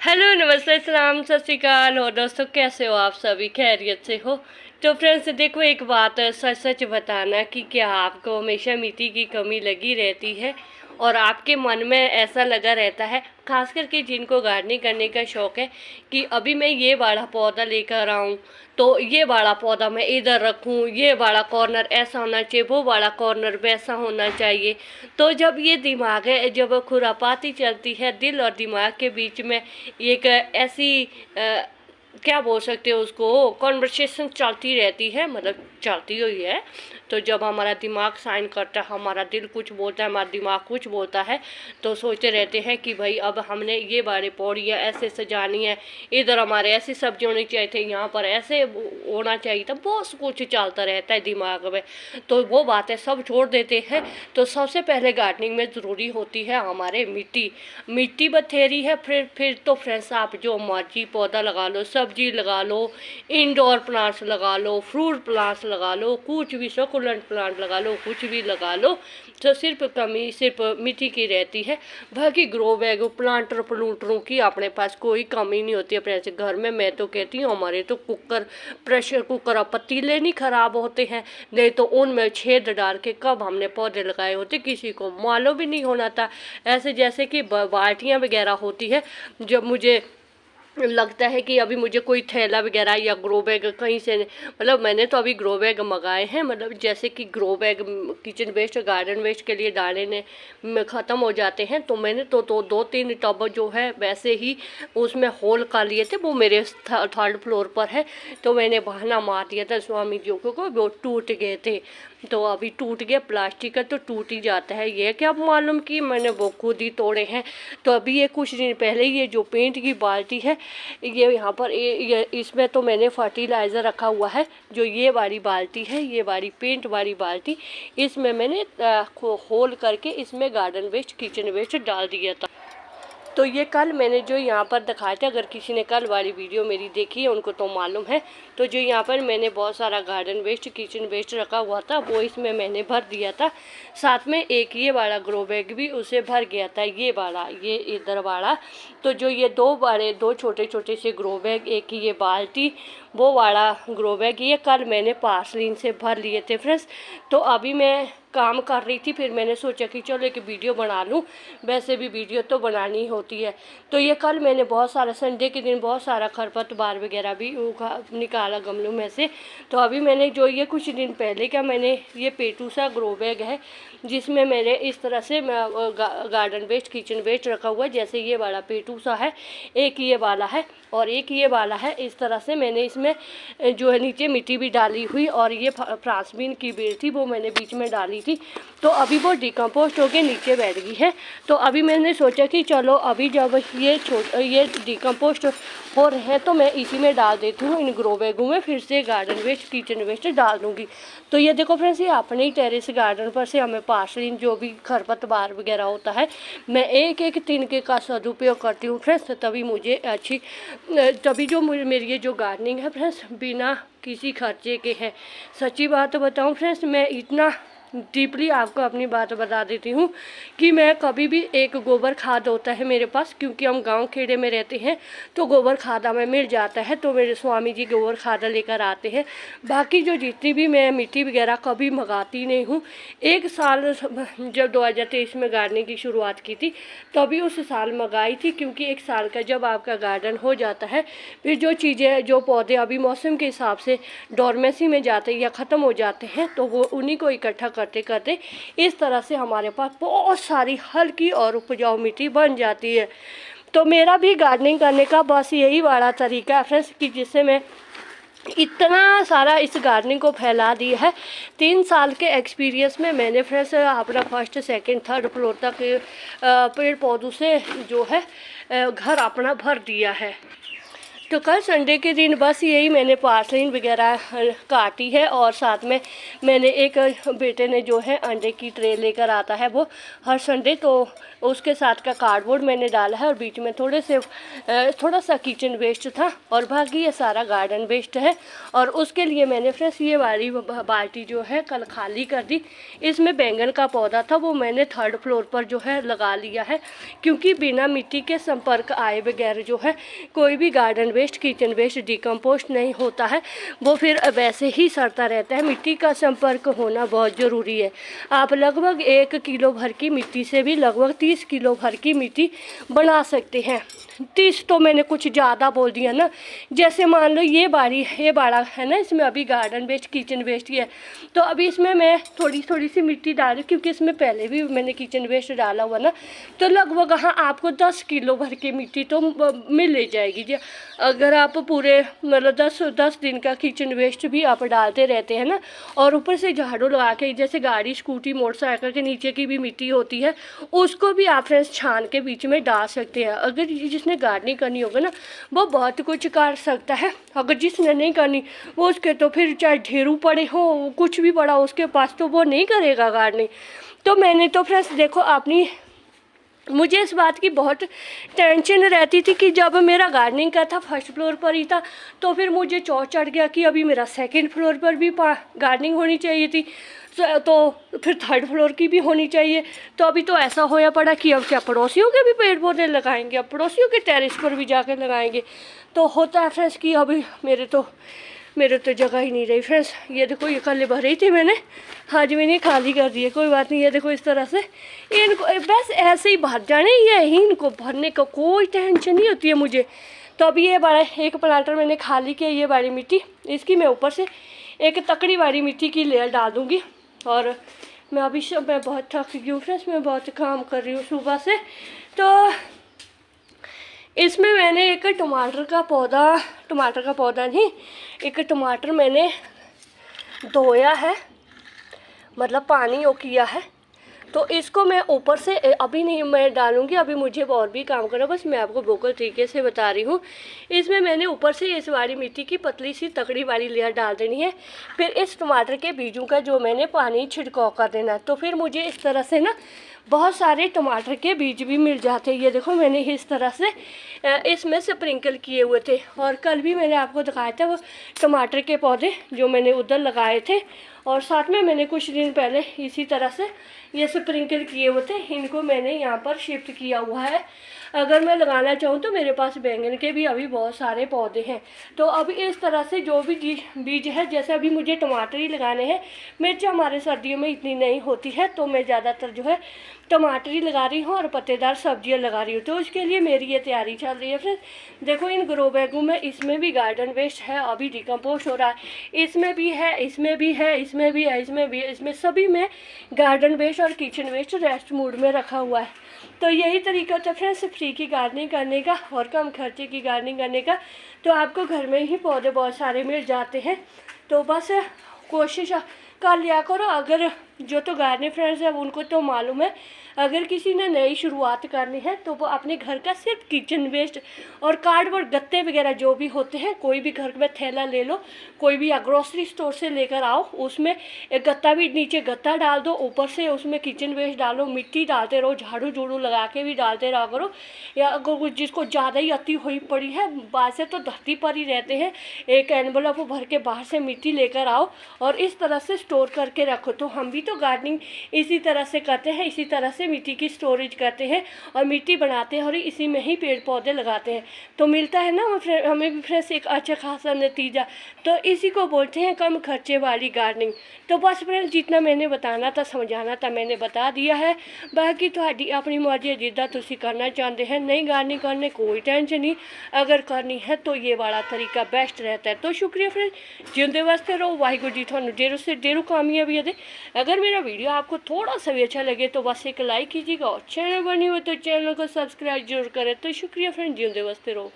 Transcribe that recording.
Hello, नमस्ते, सलाम, सत श्री अकाल। और दोस्तों, कैसे हो आप? सभी खैरियत से हो? तो फ्रेंड्स, देखो, एक बात सच सच बताना कि क्या आपको हमेशा मिट्टी की कमी लगी रहती है और आपके मन में ऐसा लगा रहता है, खास करके जिनको गार्डनिंग करने का शौक़ है, कि अभी मैं ये वाला पौधा लेकर आऊँ, तो ये वाला पौधा मैं इधर रखूँ, ये वाला कॉर्नर ऐसा होना चाहिए, वो वाला कॉर्नर वैसा होना चाहिए। तो जब ये दिमाग है, जब खुरापाती चलती है दिल और दिमाग के बीच में, एक ऐसी क्या बोल सकते हो उसको, कॉन्वर्सेशन चलती रहती है, मतलब चलती हुई है। तो जब हमारा दिमाग साइन करता है, हमारा दिल कुछ बोलता है, हमारा दिमाग कुछ बोलता है, तो सोचते रहते हैं कि भाई अब हमने ये वाली पौड़ियाँ ऐसे सजानी है, इधर हमारे ऐसी सब्जी होनी चाहिए थे, यहाँ पर ऐसे होना चाहिए था, बहुत कुछ चलता रहता है दिमाग में। तो वो बातें सब छोड़ देते हैं। तो सबसे पहले गार्डनिंग में ज़रूरी होती है हमारे मिट्टी। मिट्टी बथेरी है, फिर तो फ्रेंड्स आप जो मर्जी पौधा लगा लो, सब्जी लगा लो, इंडोर प्लांट्स लगा लो, फ्रूट प्लांट्स लगा लो, कुछ भी सकुलेंट प्लांट लगा लो, कुछ भी लगा लो। तो सिर्फ कमी सिर्फ मिट्टी की रहती है। बाकी ग्रो बैग प्लांटर प्लूटरों की अपने पास कोई कमी नहीं होती अपने घर में। मैं तो कहती हूँ हमारे तो कुकर, प्रेशर कुकर और पतीले नहीं ख़राब होते हैं, नहीं तो उनमें छेद डाल के कब हमने पौधे लगाए होते किसी को मालूम भी नहीं होना था। ऐसे जैसे कि बाल्टियाँ वगैरह होती है, जब मुझे लगता है कि अभी मुझे कोई थैला वगैरह या ग्रो बैग कहीं से, मतलब मैंने तो अभी ग्रो बैग मंगाए हैं, मतलब जैसे कि grow bag kitchen waste garden waste के लिए डालने में ख़त्म हो जाते हैं, तो मैंने तो 2-3 टब जो है वैसे ही उसमें होल कर लिए थे। वो मेरे 3rd फ्लोर पर है, तो मैंने बहाना मार दिया था स्वामी जी को, वो टूट गए थे। तो अभी टूट गया, प्लास्टिक का तो टूट ही जाता है, ये क्या मालूम कि मैंने वो खुद ही तोड़े हैं। तो अभी ये कुछ दिन पहले ये जो पेंट की बाल्टी है, ये यहाँ पर ये इसमें तो मैंने फर्टिलाइज़र रखा हुआ है। जो ये वाली बाल्टी है, ये वाली पेंट वाली बाल्टी, इसमें मैंने होल करके इसमें गार्डन वेस्ट किचन वेस्ट डाल दिया था। तो ये कल मैंने जो यहाँ पर दिखाया था, अगर किसी ने कल वाली वीडियो मेरी देखी है उनको तो मालूम है। तो जो यहाँ पर मैंने बहुत सारा गार्डन वेस्ट किचन वेस्ट रखा हुआ था, वो इसमें मैंने भर दिया था। साथ में एक ये वाला ग्रो बैग भी उसे भर गया था, ये वाला, ये इधर वाला। तो जो ये दो छोटे छोटे से ग्रो बैग, एक ये बाल्टी, वो वाला ग्रो बैग, ये कल मैंने पार्सलिन से भर लिए थे फ्रेंड्स। तो अभी मैं काम कर रही थी, फिर मैंने सोचा कि चलो एक वीडियो बना लूँ, वैसे भी वीडियो तो बनानी होती है। तो ये कल मैंने बहुत सारा, संडे के दिन बहुत सारा खरपतवार वगैरह भी निकाला गमलों में से। तो अभी मैंने जो ये कुछ दिन पहले का मैंने ये पेटूसा ग्रो बैग है, जिसमें मैंने इस तरह से गार्डन वेस्ट किचन वेस्ट रखा हुआ है। जैसे ये वाला पेटूसा है, एक ये वाला है और एक ये वाला है। इस तरह से मैंने इसमें जो है नीचे मिट्टी भी डाली हुई, और ये फ्रांसबीन की बेल थी, वो मैंने बीच में डाली थी। तो अभी वो डिकम्पोस्ट होके नीचे बैठ गई है। तो अभी मैंने सोचा कि चलो अभी जब ये डिकम्पोस्ट हो रहे हैं, तो मैं इसी में डाल देती हूँ, इन ग्रो बैगों में फिर से गार्डन वेस्ट किचन वेस्ट डाल दूँगी। तो ये देखो फ्रेंड्स, ये अपने ही टेरेस गार्डन पर से हमें पार्सलिन जो भी खरपतवार वगैरह होता है, मैं एक एक तिनके का सदुपयोग करती हूँ फ्रेंड्स। तभी जो मेरी ये जो गार्डनिंग है फ्रेंड्स, बिना किसी खर्चे के है। सच्ची बात बताऊँ फ्रेंड्स, मैं इतना डीपली आपको अपनी बात बता देती हूँ कि मैं कभी भी, एक गोबर खाद होता है मेरे पास, क्योंकि हम गांव खेड़े में रहते हैं, तो गोबर खाद हमें मिल जाता है, तो मेरे स्वामी जी गोबर खाद लेकर आते हैं। बाकी जो जितनी भी मैं मिट्टी वगैरह कभी मंगाती नहीं हूँ। एक साल जब 2023 में गार्डनिंग की शुरुआत की थी, तभी उस साल मंगाई थी, क्योंकि एक साल का जब आपका गार्डन हो जाता है, फिर जो चीज़ें, जो पौधे अभी मौसम के हिसाब से डोरमेसी में जाते हैं या ख़त्म हो जाते हैं, तो वो उन्हीं को इकट्ठा करते करते इस तरह से हमारे पास बहुत सारी हल्की और उपजाऊ मिट्टी बन जाती है। तो मेरा भी गार्डनिंग करने का बस यही वाला तरीका है फ्रेंड्स, कि जिससे मैं इतना सारा इस गार्डनिंग को फैला दिया है। 3 साल के एक्सपीरियंस में मैंने फ्रेंड्स अपना 1st 2nd 3rd फ्लोर तक पेड़ पौधों से जो है घर अपना भर दिया है। तो कल संडे के दिन बस यही मैंने पार्सलिन वगैरह काटी है, और साथ में मैंने एक बेटे ने जो है अंडे की ट्रे लेकर आता है वो हर संडे, तो उसके साथ का कार्डबोर्ड मैंने डाला है और बीच में थोड़ा सा किचन वेस्ट था और बाकी ये सारा गार्डन वेस्ट है। और उसके लिए मैंने फ्रेंड्स ये वाली बाल्टी जो है कल खाली कर दी। इसमें बैंगन का पौधा था, वो मैंने 3rd फ्लोर पर जो है लगा लिया है, क्योंकि बिना मिट्टी के संपर्क आए बगैर जो है कोई भी garden waste kitchen waste decompose नहीं होता है, वो फिर वैसे ही सड़ता रहता है। मिट्टी का संपर्क होना बहुत ज़रूरी है। आप लगभग 1 किलो भर की मिट्टी से भी लगभग 30 किलो भर की मिट्टी बना सकते हैं। 30 तो मैंने कुछ ज़्यादा बोल दिया ना। जैसे मान लो ये बाड़ा है ना, इसमें अभी गार्डन वेस्ट किचन वेस्ट ही है, तो अभी इसमें मैं थोड़ी सी मिट्टी डाली, क्योंकि इसमें पहले भी मैंने किचन वेस्ट डाला हुआ ना, तो लगभग हाँ आपको 10 किलो भर की मिट्टी तो मिल जाएगी जी। अगर आप पूरे मतलब 10 दिन का किचन वेस्ट भी आप डालते रहते हैं ना, और ऊपर से झाड़ू लगा के, जैसे गाड़ी स्कूटी मोटरसाइकिल के नीचे की भी मिट्टी होती है उसको भी आप फ्रेंड्स छान के बीच में डाल सकते हैं। अगर जिसने गार्डनिंग करनी होगा ना वो बहुत कुछ कर सकता है। अगर जिसने नहीं करनी वो उसके तो फिर चाहे ढेरू पड़े हो कुछ भी पड़ा उसके पास, तो वो नहीं करेगा गार्डनिंग। तो मैंने तो फ्रेंड्स देखो मुझे इस बात की बहुत टेंशन रहती थी कि जब मेरा गार्डनिंग का था 1st फ्लोर पर ही था, तो फिर मुझे चौड़ चढ़ गया कि अभी मेरा 2nd फ्लोर पर भी गार्डनिंग होनी चाहिए थी, तो फिर 3rd फ्लोर की भी होनी चाहिए। तो अभी तो ऐसा होया पड़ा कि अब क्या पड़ोसियों के भी पेड़ पौधे लगाएंगे, अब पड़ोसियों के टेरेस पर भी जाकर लगाएंगे। तो होता है फ्रेंड्स कि अभी मेरे तो जगह ही नहीं रही फ्रेंड्स। ये देखो ये कल भरी थी मैंने, आज मैंने खाली कर दी है, कोई बात नहीं। ये देखो इस तरह से इनको बस ऐसे ही भर जाने, ये ही इनको भरने का कोई टेंशन नहीं होती है मुझे। तो अभी ये बड़ा एक प्लांटर मैंने खाली किया, ये वाली मिट्टी इसकी मैं ऊपर से एक तकड़ी वाली मिट्टी की लेयर डाल दूँगी। और मैं बहुत थक गई हूँ फ्रेंड्स, मैं बहुत काम कर रही हूँ सुबह से। तो इसमें मैंने एक टमाटर का पौधा नहीं, एक टमाटर मैंने धोया है, मतलब पानी वो किया है। तो इसको मैं ऊपर से अभी नहीं मैं डालूँगी, अभी मुझे और भी काम करना, बस मैं आपको बोकल तरीके से बता रही हूँ। इसमें मैंने ऊपर से इस वाली मिट्टी की पतली सी तकड़ी वाली लेयर डाल देनी है। फिर इस टमाटर के बीजों का जो मैंने पानी छिड़काव कर देना है। तो फिर मुझे इस तरह से ना बहुत सारे टमाटर के बीज भी मिल जाते हैं। ये देखो मैंने इस तरह से इसमें स्प्रिंकल किए हुए थे, और कल भी मैंने आपको दिखाया था वो टमाटर के पौधे जो मैंने उधर लगाए थे, और साथ में मैंने कुछ दिन पहले इसी तरह से ये स्प्रिंकल किए हुए थे, इनको मैंने यहाँ पर शिफ्ट किया हुआ है। अगर मैं लगाना चाहूँ तो मेरे पास बैंगन के भी अभी बहुत सारे पौधे हैं। तो अभी इस तरह से जो भी बीज है, जैसे अभी मुझे टमाटर ही लगाने हैं, मिर्च हमारे सर्दियों में इतनी नहीं होती है, तो मैं ज़्यादातर जो है टमाटर ही लगा रही हूँ और पत्तेदार सब्जियाँ लगा रही हूँ। तो उसके लिए मेरी ये तैयारी चल रही है। फिर देखो इन ग्रो बैगों में, इसमें भी गार्डन वेस्ट है, अभी डिकम्पोस्ट हो रहा है, इसमें भी है, इसमें भी है, इसमें भी है, इसमें भी है, इसमें सभी में गार्डन वेस्ट और किचन वेस्ट रेस्ट मोड में रखा हुआ है। तो यही तरीका था फ्रेंड्स फ्री की गार्डनिंग करने का और कम खर्चे की गार्डनिंग करने का। तो आपको घर में ही पौधे बहुत सारे मिल जाते हैं, तो बस कोशिश कर लिया करो। अगर जो तो गार्डनिंग फ्रेंड्स है उनको तो मालूम है, अगर किसी ने नई शुरुआत करनी है तो वो अपने घर का सिर्फ किचन वेस्ट और कार्डबोर्ड गत्ते वगैरह जो भी होते हैं, कोई भी घर में थैला ले लो, कोई भी ग्रोसरी स्टोर से लेकर आओ, उसमें एक गत्ता भी नीचे गत्ता डाल दो, ऊपर से उसमें किचन वेस्ट डालो, मिट्टी डालते रहो, झाड़ू झूड़ू लगा के भी डालते रहा करो। या अगर जिसको ज़्यादा ही अति हुई पड़ी है, बासे तो धरती पर ही रहते हैं, एक एनवलप भर के बाहर से मिट्टी लेकर आओ और इस तरह से स्टोर करके रखो। तो हम भी तो गार्डनिंग इसी तरह से करते हैं, इसी तरह से मिट्टी की स्टोरेज करते हैं और मिट्टी बनाते हैं और इसी में ही पेड़ पौधे लगाते हैं, तो मिलता है ना हमें भी फ्रेंड्स एक अच्छा खासा नतीजा। तो इसी को बोलते हैं कम खर्चे वाली गार्डनिंग। तो बस फ्रेंड्स जितना मैंने बताना था समझाना था मैंने बता दिया है। बाकी ਤੁਹਾਡੀ अपनी मर्जी जिदा तुसी करना चाहते हैं, नहीं गार्डनिंग करने कोई टेंशन नहीं, अगर करनी है तो ये वाला तरीका बेस्ट रहता है। तो शुक्रिया फ्रेंड, जिंदे वास्ते रहो, वाहिगुरू जी थानू ढेरों से ढेरों कामयाबी दे। अगर मेरा वीडियो आपको थोड़ा सा भी अच्छा लगे तो बस एक लाइक कीजिएगा और चैनल बनी हो तो चैनल को सब्सक्राइब जरूर करें। तो शुक्रिया फ्रेंड, जिंदे वास्ते रहो।